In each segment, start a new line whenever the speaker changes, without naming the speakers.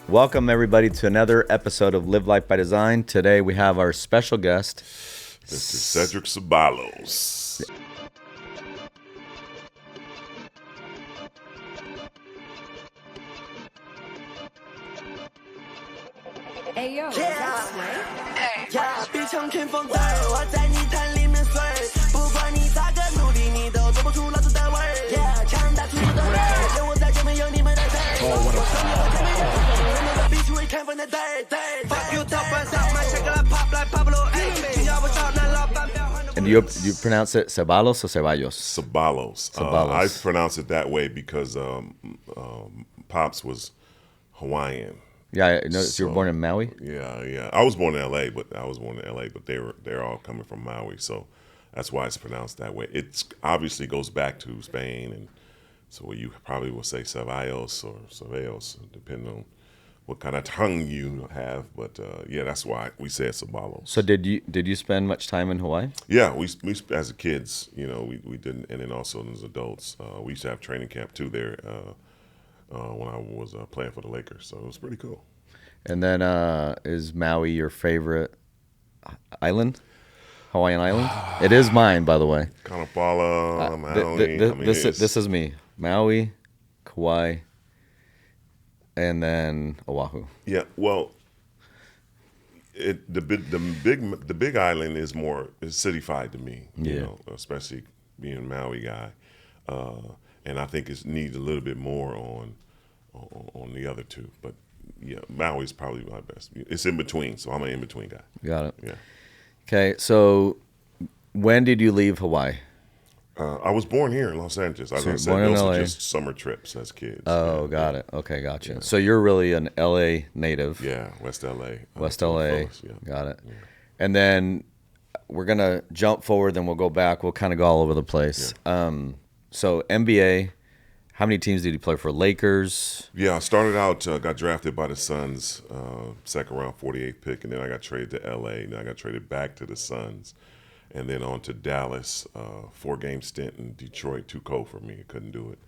Welcome, everybody, to another episode of Live Life by Design. Today, we have our special guest,
Mr. Cedric Ceballos.
Hey yo, is that Sway?
呀，别抢春风字儿，我在泥潭里面碎儿，不管你咋个努力，你都做不出老子的味儿。呀，强大粗俗的味儿，有我在就没有你们的事儿。我生你和前面人，人们的必须会看分的字儿字儿。Fuck you top one shot，买这个来 pop 来 Pablo，哎，只要我少，那老板不要换。
and you pronounce it Ceballos or Ceballos?
Ceballos.
Ceballos.
I pronounce it that way because Pops was Hawaiian.
Yeah, I noticed you were born in Maui.
Yeah. I was born in LA, but they're all coming from Maui, so that's why it's pronounced that way. It obviously goes back to Spain, and so you probably will say Ceballos or Ceballos, depending on what kind of tongue you have. But yeah, that's why we said Ceballos.
So did you spend much time in Hawaii?
Yeah, we as kids, we didn't, and then also as adults, we used to have training camp too there when I was playing for the Lakers. So it was pretty cool.
And then is Maui your favorite island? Hawaiian island? It is mine, by the way.
Kaanapala, Maui.
This is me. Maui, Kauai, and then Oahu.
Yeah, well, the big island is cityfied to me. Especially being a Maui guy, and I think it needs a little bit more on the other two. But yeah, Maui's probably my best. It's in between, so I'm an in between guy.
Got it.
Yeah.
Okay, so when did you leave Hawaii?
I was born here in Los Angeles.
So
I said
born in
those
LA.
were just summer trips as kids.
Oh, got it. Okay, gotcha. Yeah. So you're really an LA native.
Yeah, West LA.
West LA.
Fullest, yeah.
Got it.
Yeah.
And then we're going to jump forward, then we'll go back. We'll kind of go all over the place.
Yeah.
So NBA, how many teams did you play for? Lakers?
Yeah, I started out, got drafted by the Suns, second round, 48th pick, and then I got traded to LA, and then I got traded back to the Suns, and then on to Dallas, 4-game stint in Detroit, too cold for me, I couldn't do it.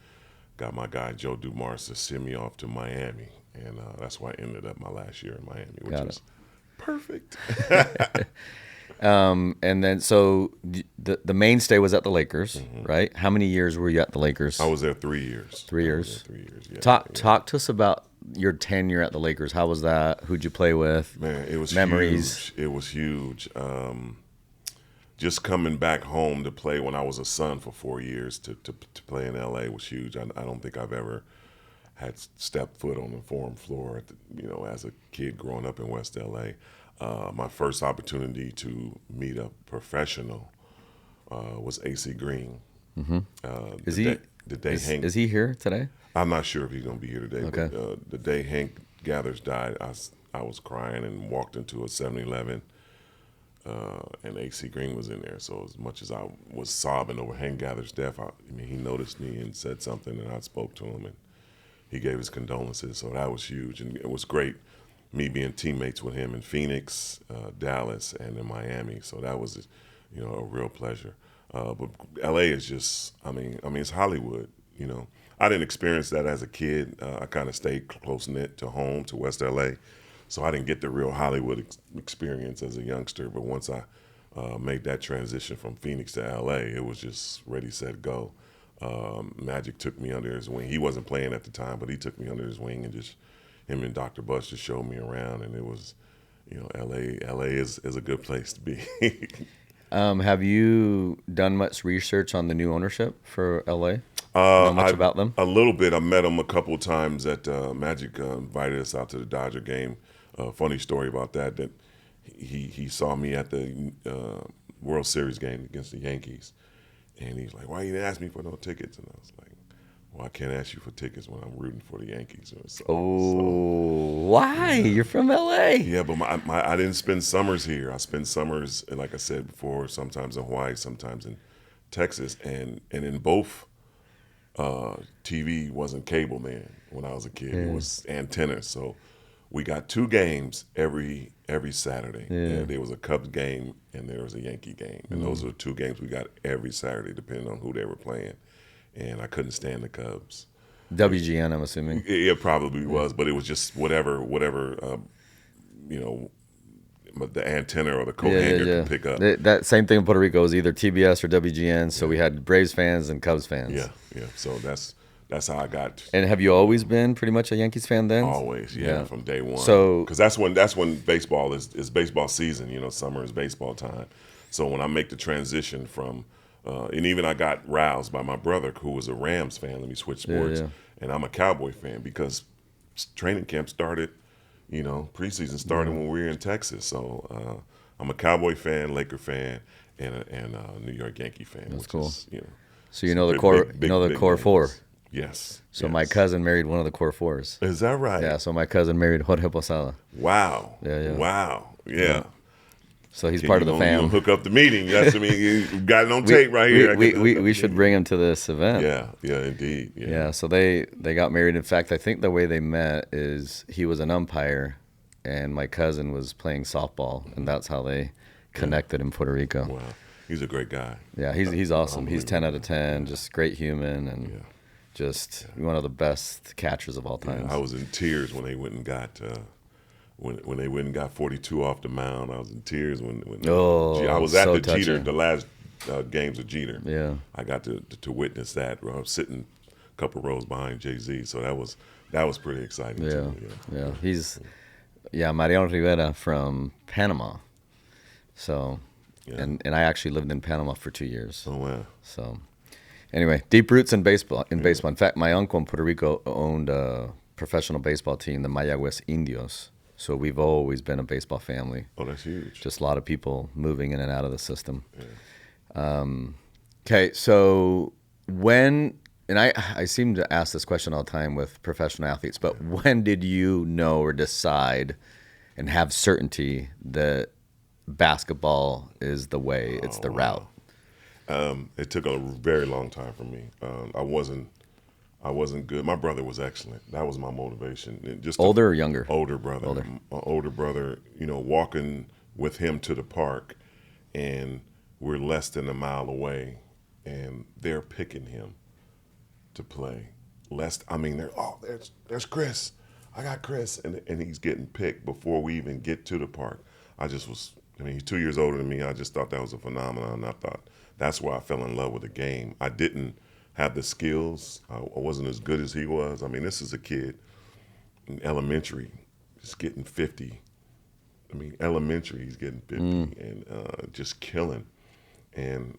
Got my guy Joe Dumars to send me off to Miami, and that's why I ended up my last year in Miami, which was perfect.
And then so the mainstay was at the Lakers, right? How many years were you at the Lakers?
I was there 3 years.
3 years.
3 years. Yeah.
Talk to us about your tenure at the Lakers. How was that? Who'd you play with?
Man, it was
memories.
Huge. It was huge. Just coming back home to play when I was a Sun for 4 years to play in LA was huge. I don't think I've ever had stepped foot on the Forum floor, as a kid growing up in West LA. My first opportunity to meet a professional was AC Green.
Mm-hmm. Is he here today?
I'm not sure if he's going to be here today.
Okay.
But the day Hank Gathers died, I was crying and walked into a 7-Eleven, and AC Green was in there. So as much as I was sobbing over Hank Gathers' death, he noticed me and said something, and I spoke to him, and he gave his condolences. So that was huge, and it was great. Me being teammates with him in Phoenix, Dallas, and in Miami. So that was, a real pleasure. But LA is just, it's Hollywood, I didn't experience that as a kid. I kind of stayed close-knit to home, to West LA. So I didn't get the real Hollywood experience as a youngster. But once I made that transition from Phoenix to LA, it was just ready, set, go. Magic took me under his wing. He wasn't playing at the time, but he took me under his wing and just him and Dr. Bush just showed me around, and it was, LA is a good place to be.
Have you done much research on the new ownership for LA? Know much about them?
A little bit. I met him a couple of times at Magic invited us out to the Dodger game. Funny story about that he saw me at the World Series game against the Yankees, and he's like, "Why you didn't ask me for no tickets?" And I was like, well, I can't ask you for tickets when I'm rooting for the Yankees.
Why? You're from LA.
Yeah, but I didn't spend summers here. I spent summers, and like I said before, sometimes in Hawaii, sometimes in Texas, and in both. TV wasn't cable then when I was a kid. It was antennas. So we got 2 games every Saturday.
Yeah.
There was a Cubs game and there was a Yankee game, and those were the 2 games we got every Saturday, depending on who they were playing. And I couldn't stand the Cubs.
WGN, I'm assuming.
It probably was, but it was just whatever the antenna or the coat hanger could pick up.
That same thing in Puerto Rico was either TBS or WGN. So we had Braves fans and Cubs fans.
Yeah. So that's how I got.
And have you always been pretty much a Yankees fan then?
Always, yeah, from day one.
So
because that's when baseball is baseball season. Summer is baseball time. So when I make the transition from, and even I got roused by my brother who was a Rams fan. Let me switch sports, and I'm a Cowboy fan because training camp started. Preseason started when we were in Texas. So I'm a Cowboy fan, Laker fan, and a New York Yankee fan.
That's cool.
Is,
so the core, the core
games.
four.
Yes.
So my cousin married one of the core fours.
Is that right?
Yeah. So my cousin married Jorge Posada.
Wow.
Yeah.
Wow. Yeah.
So he's part of the fam.
You hook up the meeting. You got it on tape right here.
We should bring him to this event.
Yeah, indeed.
Yeah. So they got married. In fact, I think the way they met is he was an umpire, and my cousin was playing softball, and that's how they connected in Puerto Rico.
Wow. He's a great guy.
Yeah, he's awesome. He's 10 out of 10. Just great human and just one of the best catchers of all time.
I was in tears when they went and got. When they went and got 42 off the mound, I was in tears when I was at the
touching.
Jeter, the last games of Jeter.
Yeah,
I got to witness that. I was sitting a couple rows behind Jay-Z, so that was pretty exciting too.
Yeah. He's Mariano Rivera from Panama. So, and I actually lived in Panama for 2 years.
Oh wow.
So, anyway, deep roots in baseball. In fact, my uncle in Puerto Rico owned a professional baseball team, the Mayagüez Indios. So we've always been a baseball family.
Oh, that's huge.
Just a lot of people moving in and out of the system. Yeah. Okay, so and I seem to ask this question all the time with professional athletes, but when did you know or decide and have certainty that basketball is the way, it's the route?
It took a very long time for me. I wasn't good. My brother was excellent. That was my motivation.
Older or younger?
Older brother. Older brother, walking with him to the park, and we're less than a mile away, and they're picking him to play. There's Chris. I got Chris. And he's getting picked before we even get to the park. He's 2 years older than me. I just thought that was a phenomenon. I thought that's why I fell in love with the game. I didn't have the skills. I wasn't as good as he was. This is a kid in elementary, just getting 50. Elementary, he's getting 50 and just killing. And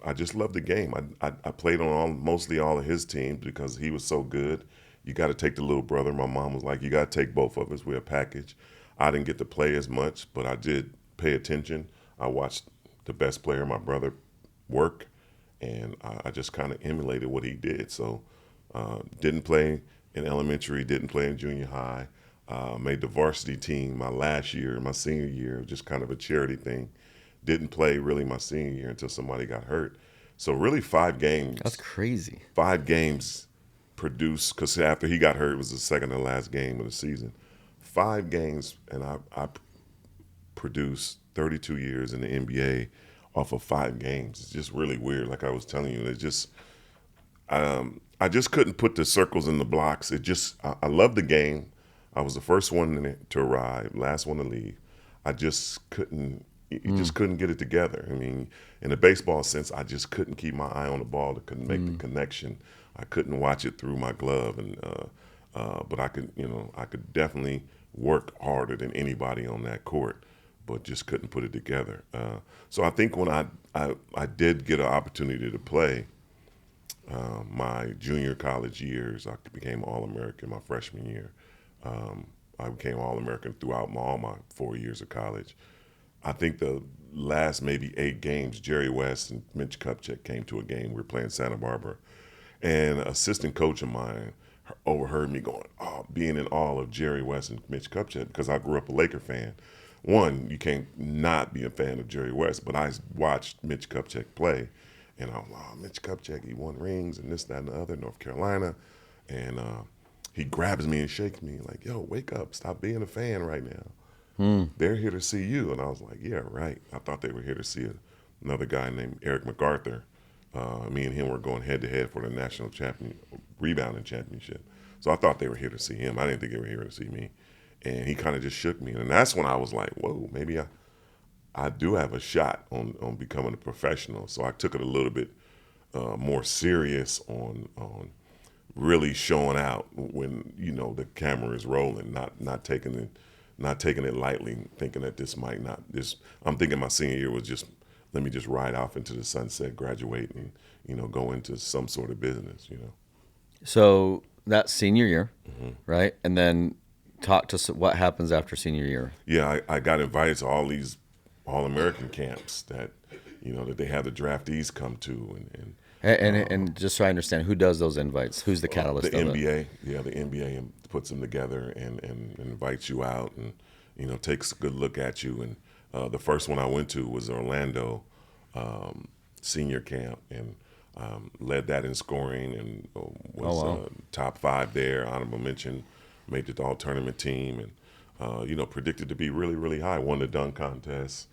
I just loved the game. I played on mostly all of his teams because he was so good. You got to take the little brother. My mom was like, you got to take both of us. We're a package. I didn't get to play as much, but I did pay attention. I watched the best player, my brother, work. And I just kind of emulated what he did. So didn't play in elementary, didn't play in junior high. Made the varsity team my senior year, just kind of a charity thing. Didn't play really my senior year until somebody got hurt. So really 5 games.
That's crazy.
5 games produced, because after he got hurt, it was the second to last game of the season. 5 games, and I produced 32 years in the NBA off of 5 games. It's just really weird. Like I was telling you, it's just I just couldn't put the circles in the blocks. I loved the game. I was the first one to arrive, last one to leave. I just couldn't. You just couldn't get it together. In the baseball sense, I just couldn't keep my eye on the ball to make the connection. I couldn't watch it through my glove, but I could definitely work harder than anybody on that court, but just couldn't put it together. So I think when I did get an opportunity to play my junior college years, I became All-American my freshman year. I became All-American throughout all my 4 years of college. I think the last maybe 8 games, Jerry West and Mitch Kupchak came to a game. We were playing Santa Barbara. And an assistant coach of mine overheard me being in awe of Jerry West and Mitch Kupchak because I grew up a Laker fan. One, you can't not be a fan of Jerry West, but I watched Mitch Kupchak play, and I was Mitch Kupchak, he won rings and this, that, and the other, North Carolina. And he grabs me and shakes me like, yo, wake up, stop being a fan right now. They're here to see you. And I was like, yeah, right. I thought they were here to see another guy named Eric MacArthur, Me and him were going head to head for the national rebounding championship. So I thought they were here to see him. I didn't think they were here to see me. And he kind of just shook me. And that's when I was like, whoa, maybe I do have a shot on becoming a professional. So I took it a little bit more serious on really showing out when, you know, the camera is rolling, not taking it lightly, thinking that this might not, I'm thinking my senior year was just, let me just ride off into the sunset, graduate, and, you know, go into some sort of business, you know.
So that's senior year, right? And then talk to us what happens after senior year.
Yeah, I got invited to all these All-American camps that, you know, that they have the draftees come to.
And just so I understand, who does those invites? Who's the catalyst
the
of
NBA.
it?
Yeah, the NBA puts them together and invites you out and, you know, takes a good look at you. And the first one I went to was Orlando senior camp, and led that in scoring and was top 5 there, honorable mention, made the all-tournament team, and, you know, predicted to be really, really high, won the dunk contest.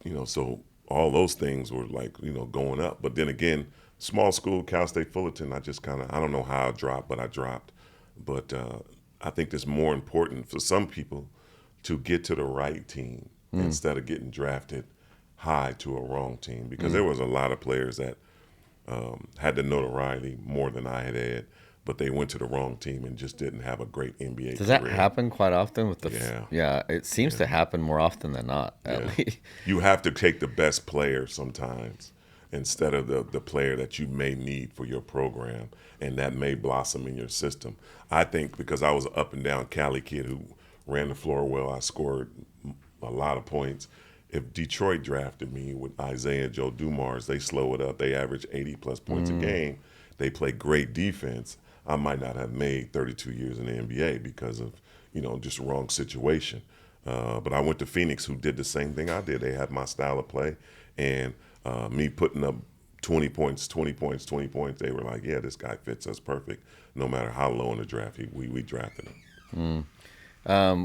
You know, so all those things were like, you know, going up. But then again, small school, Cal State Fullerton, I just kind of, I don't know how I dropped, but I dropped. But I think it's more important for some people to get to the right team instead of getting drafted high to a wrong team, because there was a lot of players that had the notoriety more than I had, but they went to the wrong team and just didn't have a great NBA
Does
career.
that happen quite often with the?
Yeah.
It seems to happen more often than not. At least.
You have to take the best player sometimes instead of the player that you may need for your program, and that may blossom in your system. I think because I was an up and down Cali kid who ran the floor well, I scored a lot of points. If Detroit drafted me with Isaiah and Joe Dumars, they slow it up. They average 80-plus points a game. They play great defense. I might not have made 32 years in the NBA because of, you know, just wrong situation. But I went to Phoenix, who did the same thing I did. They had my style of play, and me putting up 20 points, they were like, yeah, this guy fits us perfect. No matter how low in the draft, we drafted him.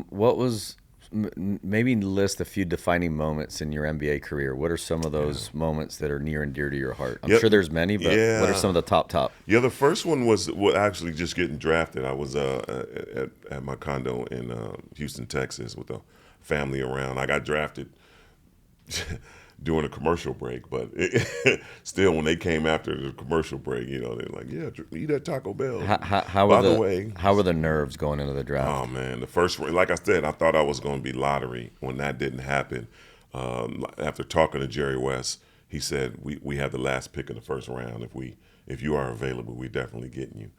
What was maybe list a few defining moments in your NBA career? What are some of those moments that are near and dear to your heart? I'm sure there's many, but what are some of the top?
Yeah, the first one was actually just getting drafted. I was at my condo in Houston, Texas, with a family around. I got drafted during a commercial break, but still, when they came after the commercial break, you know, they're like, yeah, eat that Taco Bell.
How were the nerves going into the draft?
Oh, man, the first, like I said, I thought I was going to be lottery. When that didn't happen, after talking to Jerry West, he said, we have the last pick of the first round. If you are available, we definitely getting you.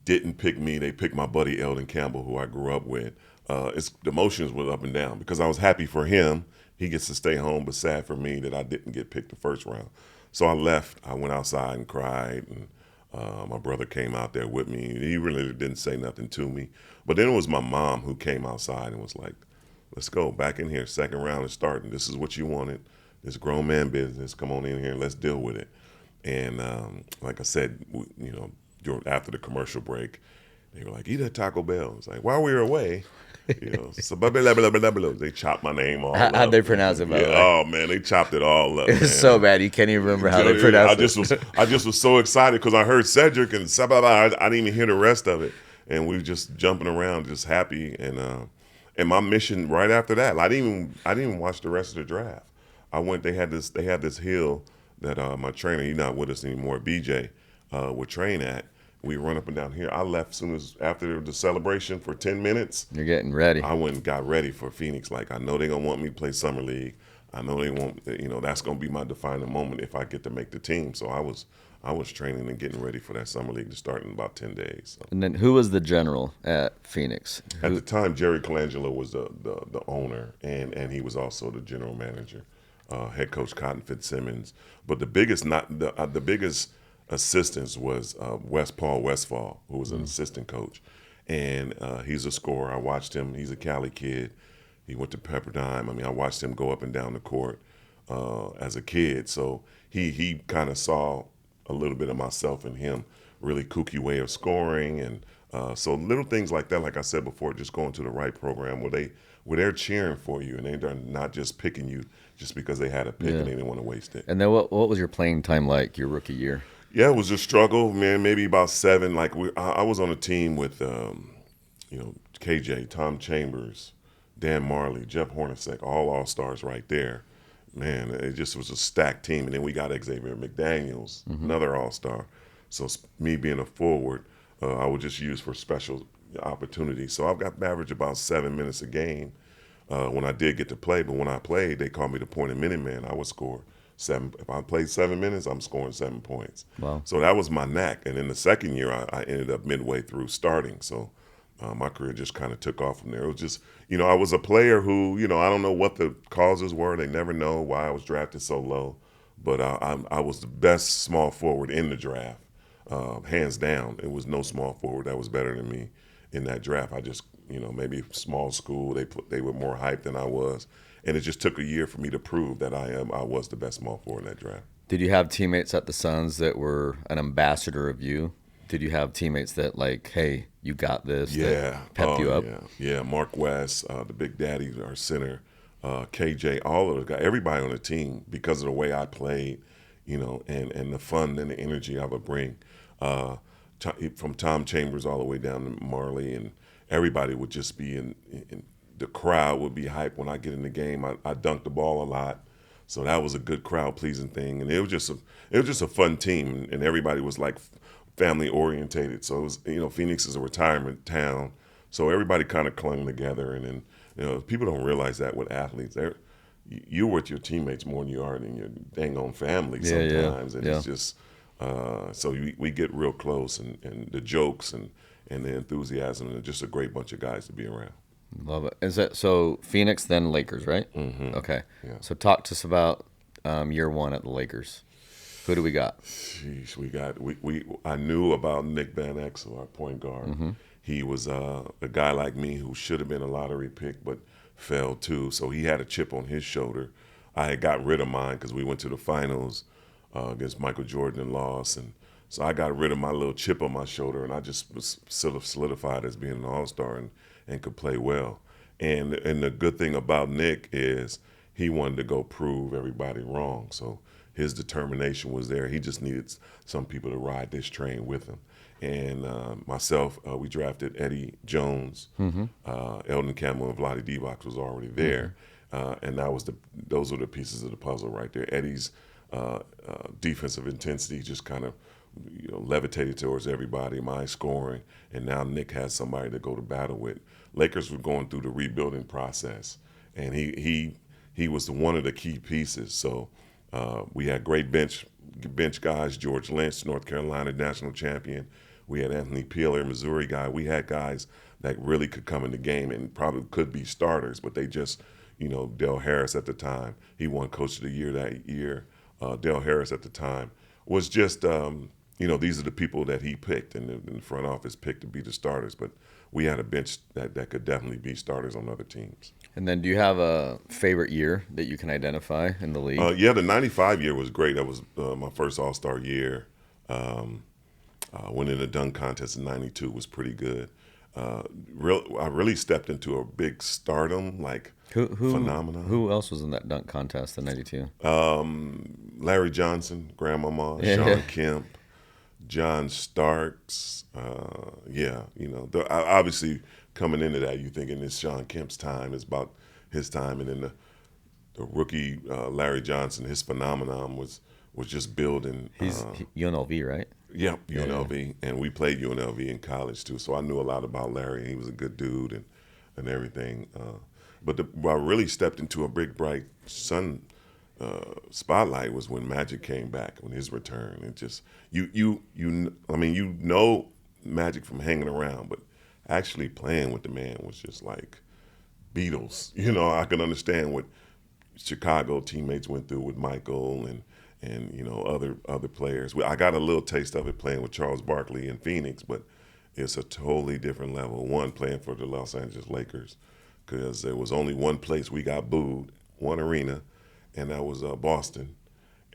Didn't pick me. They picked my buddy Eldon Campbell, who I grew up with. The emotions were up and down because I was happy for him. He gets to stay home, but sad for me that I didn't get picked the first round. So I left. I went outside and cried, and my brother came out there with me. He really didn't say nothing to me. But then it was my mom who came outside and was like, let's go back in here. Second round is starting. This is what you wanted. This grown man business. Come on in here and let's deal with it. And like I said, you know, after the commercial break, they were like, eat that Taco Bell. It's like, while we were away, you know, so they chopped my name all up.
How'd they pronounce it, by the way?
Oh, man, they chopped it all up.
It's so bad. You can't even remember how they pronounced it.
I just was so excited because I heard Cedric and Ceballos. I didn't even hear the rest of it. And we were just jumping around, just happy. And my mission right after that, I didn't even watch the rest of the draft. I went, they had this hill that my trainer, he's not with us anymore, BJ, would train at. We run up and down here. I left as soon as after the celebration for 10 minutes.
You're getting ready.
I went and got ready for Phoenix. Like, I know they're going to want me to play Summer League. I know they want, you know, that's going to be my defining moment if I get to make the team. So I was training and getting ready for that Summer League to start in about 10 days. So.
And then who was the general at Phoenix?
At the time, Jerry Colangelo was the owner, and he was also the general manager, head coach Cotton Fitzsimmons. But the biggest assistance was Paul Westfall, who was an assistant coach. And he's a scorer. I watched him. He's a Cali kid. He went to Pepperdine. I mean, I watched him go up and down the court as a kid. So he kind of saw a little bit of myself in him. Really kooky way of scoring, and so little things like that. Like I said before, just going to the right program where they're cheering for you and they're not just picking you just because they had a pick and they didn't want to waste it.
And then what was your playing time like your rookie year?
Yeah, it was a struggle, man. Maybe about 7. Like I was on a team with, KJ, Tom Chambers, Dan Marley, Jeff Hornacek, all-stars right there. Man, it just was a stacked team. And then we got Xavier McDaniels, another all-star. So me being a forward, I would just use for special opportunities. So I've got average about 7 minutes a game when I did get to play. But when I played, they called me the point-and-minute man. I would score 7. If I played 7 minutes, I'm scoring 7 points.
Wow.
So that was my knack. And in the second year, I ended up midway through starting. So my career just kind of took off from there. It was just, I was a player who, I don't know what the causes were. They never know why I was drafted so low. But I was the best small forward in the draft, hands down. It was no small forward that was better than me in that draft. I just, maybe small school, they were more hyped than I was. And it just took a year for me to prove that I was the best small forward in that draft.
Did you have teammates at the Suns that were an ambassador of you? Did you have teammates that like, hey, you got this? That pepped you up?
Yeah. Mark West, the Big Daddy, our center, KJ, all of the guys, everybody on the team, because of the way I played, and the fun and the energy I would bring, from Tom Chambers all the way down to Marley, and everybody would just be in the crowd would be hyped when I get in the game. I dunked the ball a lot, so that was a good crowd pleasing thing, and it was just a fun team, and everybody was like family orientated. So it was, Phoenix is a retirement town, so everybody kind of clung together, and then people don't realize that with athletes, you're with your teammates more than you are in your dang on family sometimes, and it's just so we get real close, and the jokes and the enthusiasm, and just a great bunch of guys to be around.
Love it. Is that so? Phoenix, then Lakers, right?
Mm-hmm.
Okay.
Yeah.
So talk to us about year one at the Lakers. Who do we got?
Sheesh, I knew about Nick Van Exel, our point guard.
Mm-hmm.
He was a guy like me who should have been a lottery pick, but fell too. So he had a chip on his shoulder. I had got rid of mine because we went to the finals against Michael Jordan and lost, and so I got rid of my little chip on my shoulder, and I just was sort of solidified as being an all-star and could play well. And the good thing about Nick is he wanted to go prove everybody wrong. So his determination was there. He just needed some people to ride this train with him. And myself, we drafted Eddie Jones, Eldon Campbell, and Vlade Divac was already there. And those were the pieces of the puzzle right there. Eddie's defensive intensity just kind of levitated towards everybody, my scoring, and now Nick has somebody to go to battle with. Lakers were going through the rebuilding process, and he was one of the key pieces. So we had great bench guys, George Lynch, North Carolina national champion. We had Anthony Peeler, Missouri guy. We had guys that really could come in the game and probably could be starters, but they just, Dale Harris at the time, he won Coach of the Year that year. Dale Harris at the time was just, these are the people that he picked and the front office picked to be the starters. But we had a bench that could definitely be starters on other teams. And
then do you have a favorite year that you can identify in the league?
Yeah, the 95 year was great. That was my first All-Star year. Winning the dunk contest in 92 was pretty good. I really stepped into a big stardom, phenomenon.
Who else was in that dunk contest in 92?
Larry Johnson, Grandmama, Sean Kemp, John Starks. Obviously coming into that, you're thinking it's Sean Kemp's time. It's about his time. And then the rookie Larry Johnson, his phenomenon was just building.
He's UNLV, right?
Yep, UNLV. Yeah. And we played UNLV in college too. So I knew a lot about Larry. He was a good dude and everything. But I really stepped into a big, bright sun spotlight was when Magic came back, when his return. It just, Magic from hanging around, but actually playing with the man was just like Beatles. I can understand what Chicago teammates went through with Michael and other players. I got a little taste of it playing with Charles Barkley in Phoenix, but it's a totally different level. One, playing for the Los Angeles Lakers, because there was only one place we got booed, one arena, and that was Boston.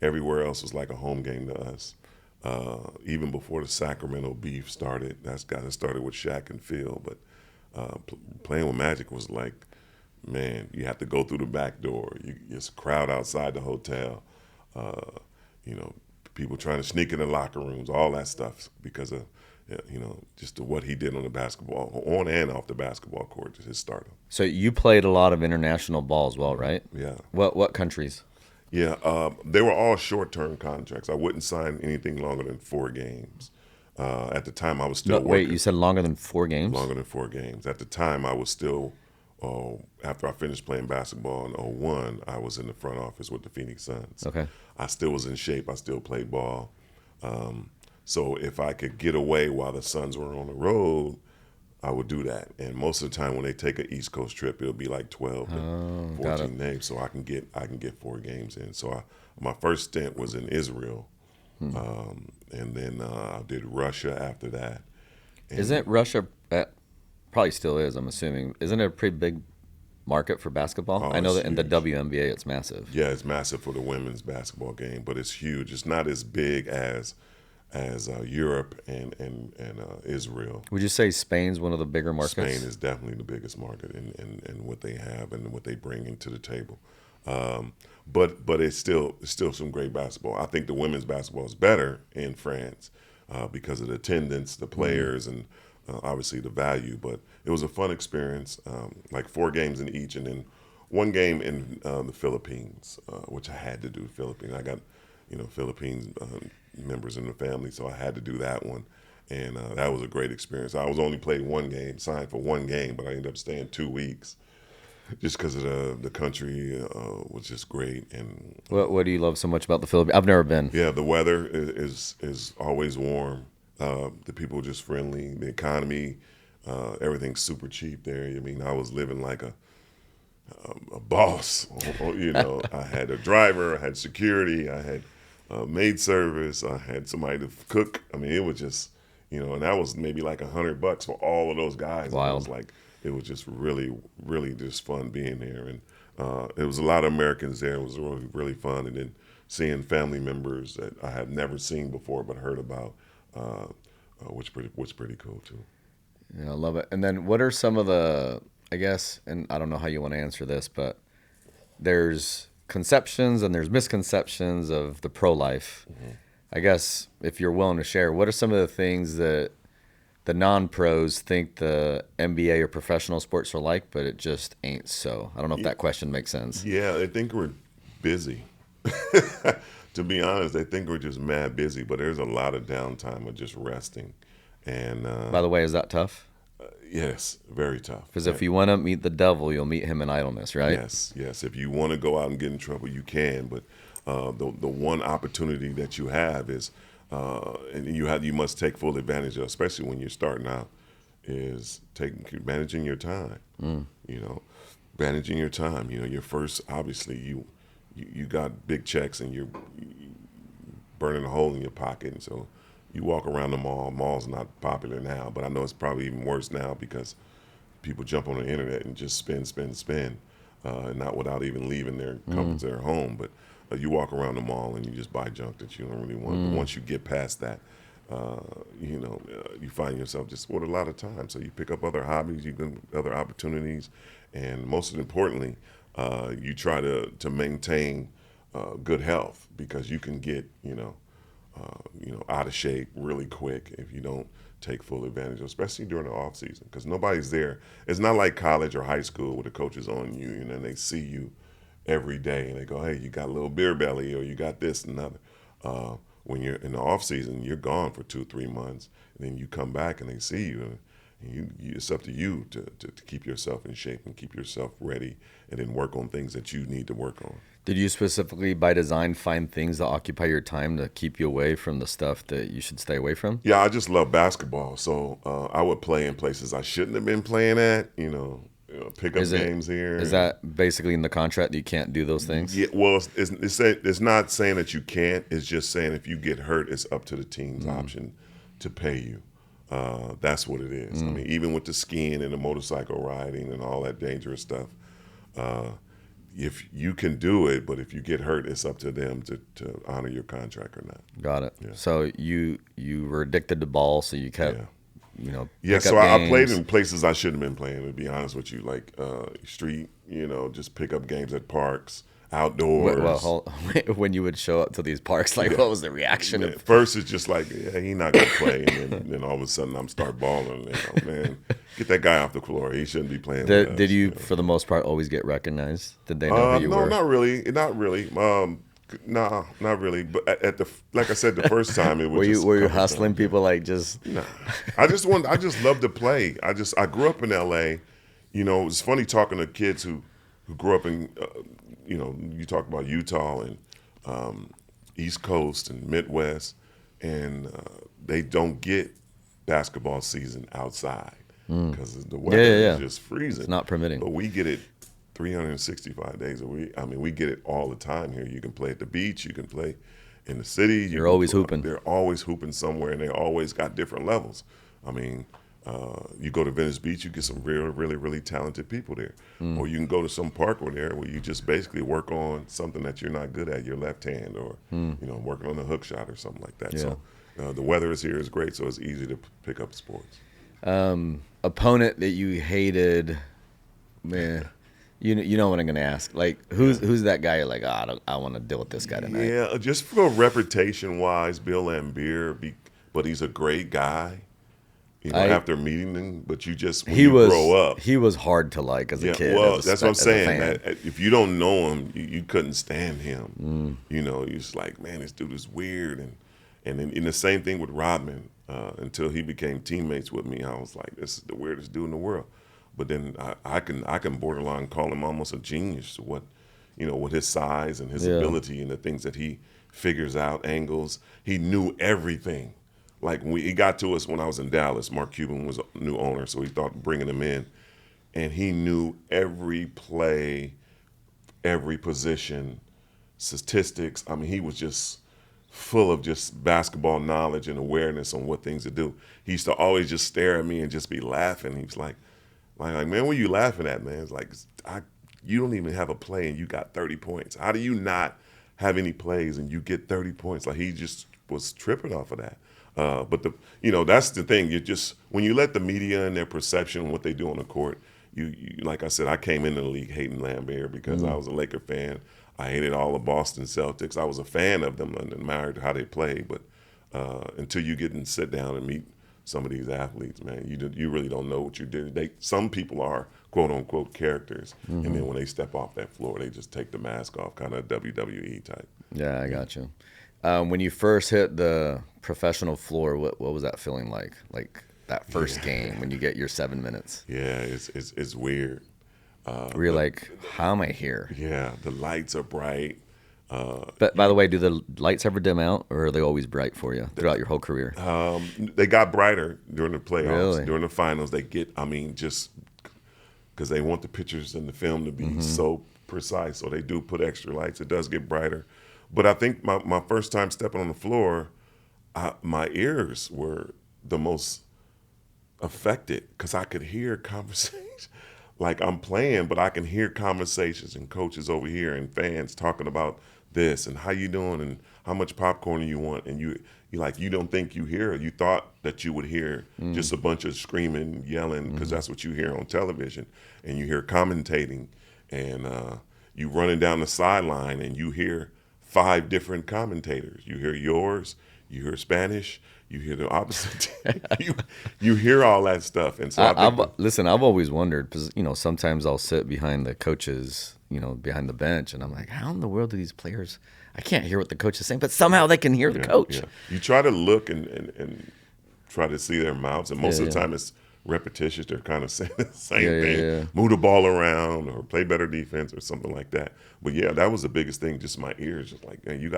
Everywhere else was like a home game to us. even before the Sacramento beef started. That's got it started with Shaq and Phil. But playing with Magic was like, man, you have to go through the back door. It's a crowd outside the hotel. You know, people trying to sneak in the locker rooms, all that stuff because of, you know, just what he did on the basketball, on and off the basketball court, just his stardom.
So you played a lot of international ball as well, right?
Yeah.
What countries?
Yeah, they were all short-term contracts. I wouldn't sign anything longer than 4 games. At the time, I was still working.
Wait, you said longer than 4 games?
Longer than 4 games. At the time, I was still, after I finished playing basketball in 2001, I was in the front office with the Phoenix Suns.
Okay.
I still was in shape. I still played ball. So if I could get away while the Suns were on the road, I would do that. And most of the time when they take an East Coast trip, it'll be like 12 to 14 days. So I can get 4 games in. So my first stint was in Israel. And then I did Russia after that. And
Isn't Russia, probably still is, I'm assuming, isn't it a pretty big market for basketball?
Oh,
I know
it's
that in the
huge.
WNBA it's massive.
Yeah, it's massive for the women's basketball game, but it's huge. It's not as big as Europe and Israel.
Would you say Spain's one of the bigger markets?
Spain is definitely the biggest market in what they have and what they bring into the table. But it's still some great basketball. I think the women's basketball is better in France because of the attendance, the players, and obviously the value. But it was a fun experience, like 4 games in each, and then 1 game in the Philippines, which I had to do. The Philippines, I got Philippines members in the family, so I had to do that one. And that was a great experience. I was only played 1 game, signed for 1 game, but I ended up staying 2 weeks just because of the country was just great. And
What do you love so much about the Philippines? I've never been.
yeah, the weather is always warm. The people are just friendly. The economy, everything's super cheap there. I mean, I was living like a boss. I had a driver, I had security, I had maid service, I had somebody to cook. I mean, it was just, and that was maybe like $100 for all of those guys.
Wild.
It was just really, really just fun being there. And it was a lot of Americans there. It was really, really fun. And then seeing family members that I had never seen before but heard about, which pretty cool too.
Yeah, I love it. And then what are some of the, I guess, and I don't know how you want to answer this, but there's conceptions and there's misconceptions of the pro life. Mm-hmm. I guess if you're willing to share, what are some of the things that the non-pros think the NBA or professional sports are like, but it just ain't so? I don't know if that question makes sense.
Yeah, they think we're busy. To be honest, they think we're just mad busy, but there's a lot of downtime of just resting. And
by the way, is that tough?
Yes, very tough.
Because if you want to meet the devil, you'll meet him in idleness, right?
Yes. If you want to go out and get in trouble, you can. But the one opportunity that you have is, and you must take full advantage of, especially when you're starting out, is managing your time. Managing your time. Your first, obviously, you got big checks and you're burning a hole in your pocket, and so you walk around the mall. Mall's not popular now, but I know it's probably even worse now because people jump on the internet and just spend, not without even leaving their comforts of their home. But you walk around the mall and you just buy junk that you don't really want. But once you get past that, you find yourself just with a lot of time. So you pick up other hobbies, you get other opportunities, and most importantly, you try to maintain good health because you can get out of shape really quick if you don't take full advantage, especially during the off season, because nobody's there. It's not like college or high school where the coach is on you, and they see you every day and they go, hey, you got a little beer belly or you got this and another. When you're in the off season, you're gone for 2-3 months, and then you come back and they see you, and it's up to you to keep yourself in shape and keep yourself ready, and then work on things that you need to work on.
Did you specifically, by design, find things that occupy your time to keep you away from the stuff that you should stay away from?
Yeah, I just love basketball, so I would play in places I shouldn't have been playing at. Pickup games here.
Is that basically in the contract that you can't do those things?
Yeah, well, it's not saying that you can't. It's just saying if you get hurt, it's up to the team's option to pay you. That's what it is. I mean, even with the skiing and the motorcycle riding and all that dangerous stuff, if you can do it, but if you get hurt, it's up to them to honor your contract or not.
Got it.
Yeah.
So you were addicted to ball, so you kept,
Yeah,
pick
so
up
I played
games.
in places I shouldn't have been playing, to be honest with you, like street, just pick up games at parks, outdoors.
When you would show up to these parks, like what was the reaction?
At first, it's just like, yeah, he's not going to play. And then all of a sudden, I'm start balling. Man, get that guy off the floor. He shouldn't be playing with us.
Did you, for the most part, always get recognized? Did they know who you
no,
were?
not really. Not really. Nah, not really. But like I said, the first time it was.
Were you hustling people like just?
Nah. I just love to play. I grew up in L.A. It's funny talking to kids who grew up in. You talk about Utah and East Coast and Midwest, and they don't get basketball season outside because the weather is just freezing.
It's not permitting.
But we get it 365 days a week. I mean, we get it all the time here. You can play at the beach. You can play in the city.
You're always hooping.
They're always hooping somewhere, and they always got different levels. I mean, you go to Venice Beach, you get some really, really talented people there. Or you can go to some park over there where you just basically work on something that you're not good at, your left hand, or working on a hook shot or something like that.
Yeah.
So the weather is here is great, so it's easy to pick up sports.
Opponent that you hated, man. You know what I'm gonna ask. Like, who's that guy? You're like, I want to deal with this guy tonight.
Yeah, just for reputation wise, Bill Lambier, but he's a great guy. After meeting him, but you just when you grow up,
he was hard to like as a kid.
Well, that's what I'm saying. That if you don't know him, you couldn't stand him. You're just like, man, this dude is weird, and then the same thing with Rodman. Until he became teammates with me, I was like, this is the weirdest dude in the world. But then I can borderline call him almost a genius. With his size and his ability and the things that he figures out, angles. He knew everything. Like when he got to us when I was in Dallas, Mark Cuban was a new owner, so he thought bringing him in, and he knew every play, every position, statistics. I mean, he was just full of just basketball knowledge and awareness on what things to do. He used to always just stare at me and just be laughing. He was like, man, what are you laughing at, man? It's like, you don't even have a play and you got 30 points. How do you not have any plays and you get 30 points? Like he just was tripping off of that. But that's the thing. You just when you let the media and their perception of what they do on the court, you like I said, I came into the league hating Lambier because I was a Laker fan. I hated all the Boston Celtics. I was a fan of them and admired how they played. But until you get and sit down and meet some of these athletes, man, you really don't know what you did. Some people are quote unquote characters, and then when they step off that floor, they just take the mask off, kind of WWE type.
Yeah, I got you. When you first hit the professional floor, what was that feeling like? Like that first game when you get your 7 minutes?
Yeah, it's weird.
Where you're like, how am I here?
Yeah, the lights are bright.
But by the way, do the lights ever dim out, or are they always bright for you throughout your whole career?
They got brighter during the playoffs.
Really?
During the finals, just because they want the pictures and the film to be so precise, so they do put extra lights. It does get brighter. But I think my first time stepping on the floor, my ears were the most affected because I could hear conversations. Like I'm playing, but I can hear conversations and coaches over here and fans talking about this and how you doing and how much popcorn you want. And you don't think you hear it. You thought that you would hear just a bunch of screaming, yelling, because that's what you hear on television. And you hear commentating and you running down the sideline and you hear 5 different commentators. You hear yours, you hear Spanish, you hear the opposite. you hear all that stuff. And so
I've always wondered because sometimes I'll sit behind the coaches, behind the bench, and I'm like, how in the world do these players? I can't hear what the coach is saying, but somehow they can hear the coach.
Yeah. You try to look and try to see their mouths, and most of the time it's repetitious. They're kind of saying the same thing.
Yeah.
Move the ball around or play better defense or something like that. But yeah, that was the biggest thing. Just my ears, just like, man, you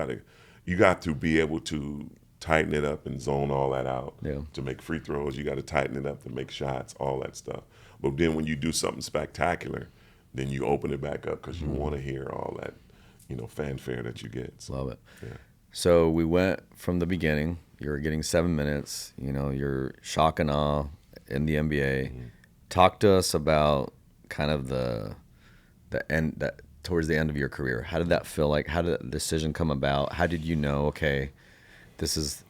got to be able to tighten it up and zone all that out.
Yeah. To
make free throws, you got to tighten it up to make shots, all that stuff. But then when you do something spectacular, then you open it back up because you want to hear all that, fanfare that you get. So,
love it.
Yeah.
So we went from the beginning. You were getting 7 minutes. You're shock and awe in the NBA. Talk to us about kind of the end, that towards the end of your career? How did that feel like? How did that decision come about? How did you know, okay,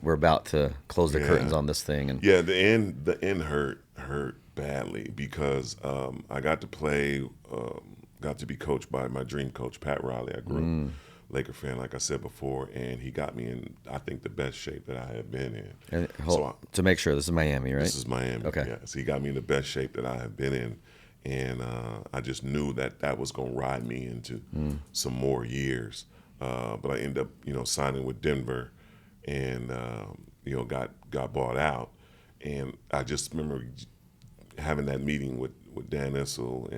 we're about to close the curtains on this thing? And
yeah, the end hurt badly because I got to play, got to be coached by my dream coach, Pat Riley. I grew up Laker fan, like I said before, and he got me in, I think, the best shape that I have been in.
And to make sure, this is Miami, right?
This is Miami.
Okay.
Yeah. So he got me in the best shape that I have been in, and I just knew that was going to ride me into some more years. But I ended up, signing with Denver, and got bought out. And I just remember having that meeting with Dan Issel,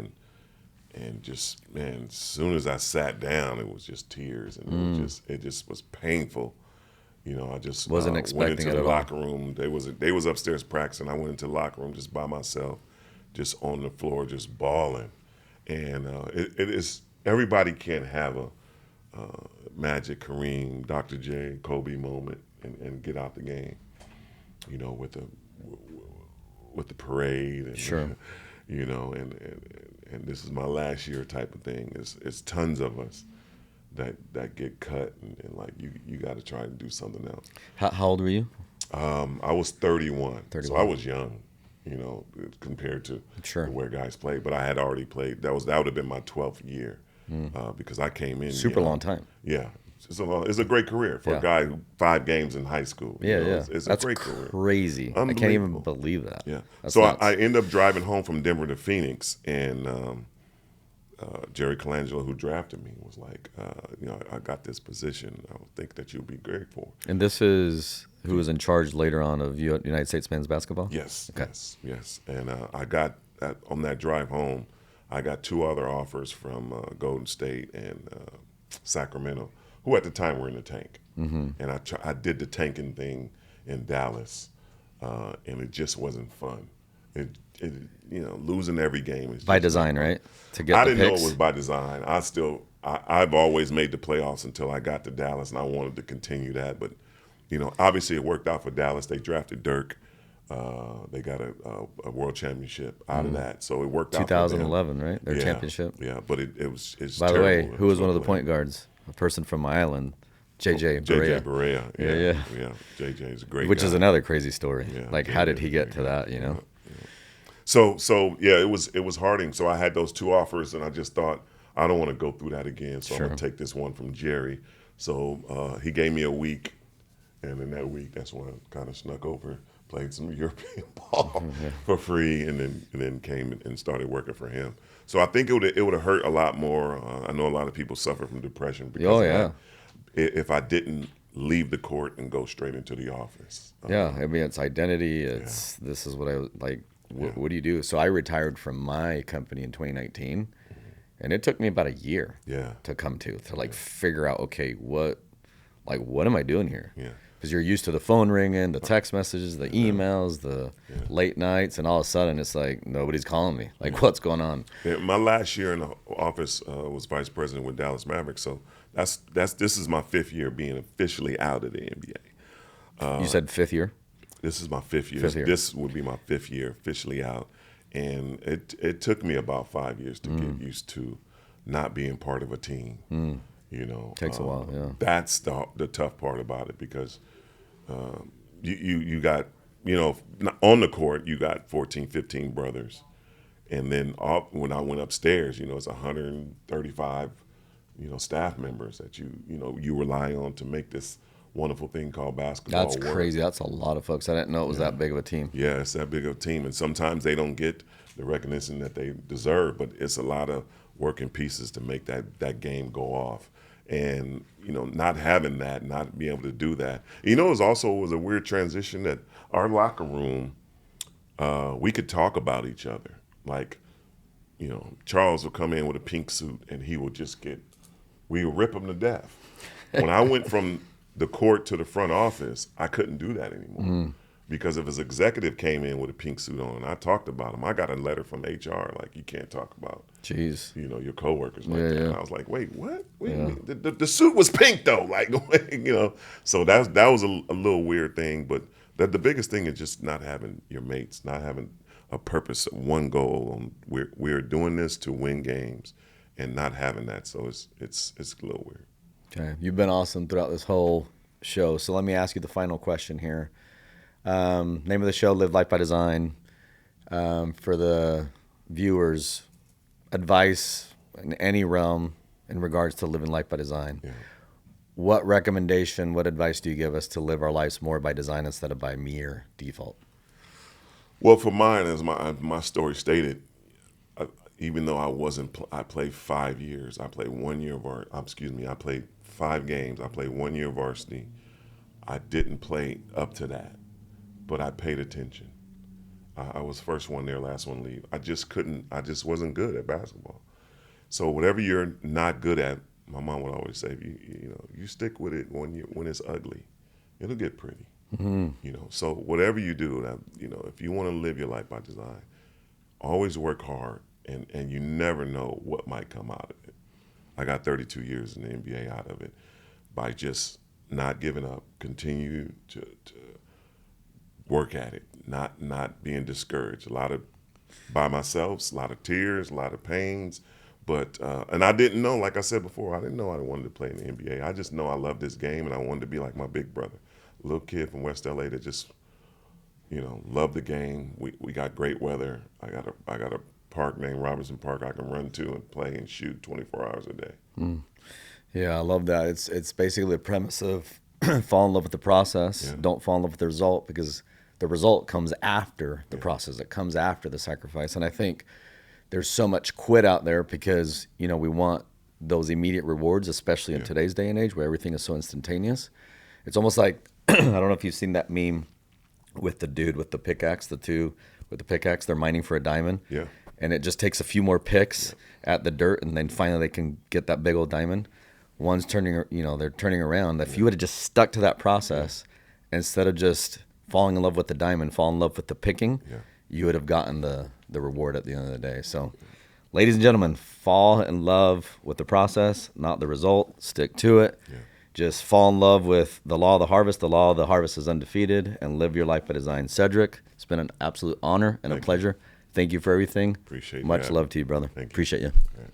and just, man, as soon as I sat down, it was just tears, and it just was painful. I just
wasn't
went
expecting
into
it
the
at all.
locker room. They was upstairs practicing. I went into the locker room just by myself, just on the floor, just bawling. And it is, everybody can't have a Magic, Kareem, Dr. J, Kobe moment and get out the game, with the parade and
Sure.
and this is my last year type of thing. It's tons of us that get cut, and like you got to try and do something else.
How old were you?
I was 31, so
31.
I was young, compared to
Sure.
where guys played. But I had already played. That would have been my 12th year because I came in
Super long time.
Yeah, it's a great career for a guy who 5 games in high school.
Yeah,
It's
that's
a great career.
Crazy. I can't even believe that.
Yeah.
That's
So
nuts.
I ended up driving home from Denver to Phoenix, and Jerry Colangelo, who drafted me, was like, I got this position. I think that you'll be great for.
And this is who was in charge later on of United States men's basketball?
Yes.
Okay.
Yes. And I got that on that drive home. I got 2 other offers from Golden State and Sacramento, who at the time were in the tank. Mm-hmm. And I did the tanking thing in Dallas, and it just wasn't fun. It losing every game is
By
just
design,
not fun.
right? To get
I
the
didn't know
picks?
it was by design. I've always made the playoffs until I got to Dallas, and I wanted to continue that. But obviously it worked out for Dallas. They drafted Dirk. They got a world championship out of that, so it worked out.
2011, right? Their championship.
Yeah, but it's
By the way,
terrible
who was
to
one of the
play.
point guards? A person from my island, JJ Barea.
JJ Barea.
Yeah.
JJ is a great
Which
guy.
is another crazy story.
Yeah,
Like, how did he get to that,
So yeah, it was harding. So I had those 2 offers, and I just thought, I don't want to go through that again. So
Sure.
I'm gonna take this one from Jerry. So he gave me a week, and in that week, that's when I kind of snuck over, played some European ball for free, and then came and started working for him. So I think it would have hurt a lot more. I know a lot of people suffer from depression because
Oh,
of
yeah.
that, if I didn't leave the court and go straight into the office.
Yeah, I mean, it's identity. This is what I like. What do you do? So I retired from my company in 2019, and it took me about a year to come to figure out, okay, what am I doing here?
Yeah.
Because you're used to the phone ringing, the text messages, the emails, the late nights, and all of a sudden it's like nobody's calling me. Like, what's going on?
Yeah, my last year in the office was vice president with Dallas Mavericks, so this is my 5th year being officially out of the NBA.
You said 5th year?
This is my 5th year.
5th year.
This would be my 5th year officially out, and it took me about 5 years to get used to not being part of a team.
Takes a while. Yeah.
That's the tough part about it, because you got, on the court, you got 14, 15 brothers. And then when I went upstairs, it's 135, staff members that you rely on to make this wonderful thing called basketball
That's
work.
crazy. That's a lot of folks. I didn't know it was that big of a team.
Yeah, it's that big of a team. And sometimes they don't get the recognition that they deserve, but it's a lot of working pieces to make that game go off. And, not having that, not being able to do that. It was a weird transition that our locker room, we could talk about each other. Like, Charles would come in with a pink suit, and he would we would rip him to death. When I went from the court to the front office, I couldn't do that anymore. Because if his executive came in with a pink suit on and I talked about him, I got a letter from HR like, you can't talk about
Jeez.
your coworkers like
Yeah,
that.
yeah.
And I was like, wait, what? The suit was pink though, like, So that was a little weird thing, but the biggest thing is just not having your mates, not having a purpose, one goal. We're doing this to win games, and not having that. So it's a little weird.
Okay, you've been awesome throughout this whole show. So let me ask you the final question here. Name of the show, Live Life by Design. For the viewers, advice in any realm in regards to living life by design.
Yeah.
What recommendation, what advice do you give us to live our lives more by design instead of by mere default?
Well, for mine, as my story stated, even though I played 5 years. I played 1 year I played 5 games. I played 1 year varsity. I didn't play up to that, but I paid attention. I was first one there, last one leave. I just wasn't good at basketball. So whatever you're not good at, my mom would always say, you stick with it when it's ugly, it'll get pretty. Mm-hmm. So whatever you do, if you want to live your life by design, always work hard, and you never know what might come out of it. I got 32 years in the NBA out of it by just not giving up, continue to work at it, not being discouraged. A lot of by myself, a lot of tears, a lot of pains. But and I didn't know, like I said before, I didn't know I wanted to play in the NBA. I just know I love this game, and I wanted to be like my big brother, a little kid from West LA that just, loved the game. We got great weather. I got a park named Robinson Park I can run to and play and shoot 24 hours a day.
Yeah, I love that. It's basically the premise of fall in love with the process. Yeah. Don't fall in love with the result, because the result comes after the process. It comes after the sacrifice. And I think there's so much quit out there because, we want those immediate rewards, especially in today's day and age where everything is so instantaneous. It's almost like, I don't know if you've seen that meme with the dude with the pickaxe, the two with the pickaxe, they're mining for a diamond.
Yeah.
And it just takes a few more picks at the dirt, and then finally they can get that big old diamond. One's turning, they're turning around. If you would have just stuck to that process instead of just falling in love with the diamond, fall in love with the picking, you would have gotten the reward at the end of the day. So, ladies and gentlemen, fall in love with the process, not the result. Stick to it. Yeah. Just fall in love with the law of the harvest. The law of the harvest is undefeated, and live your life by design. Cedric, it's been an absolute honor and a pleasure. Thank you for everything.
Appreciate it.
Much love to you, brother.
Thank you.
Appreciate you.
Right.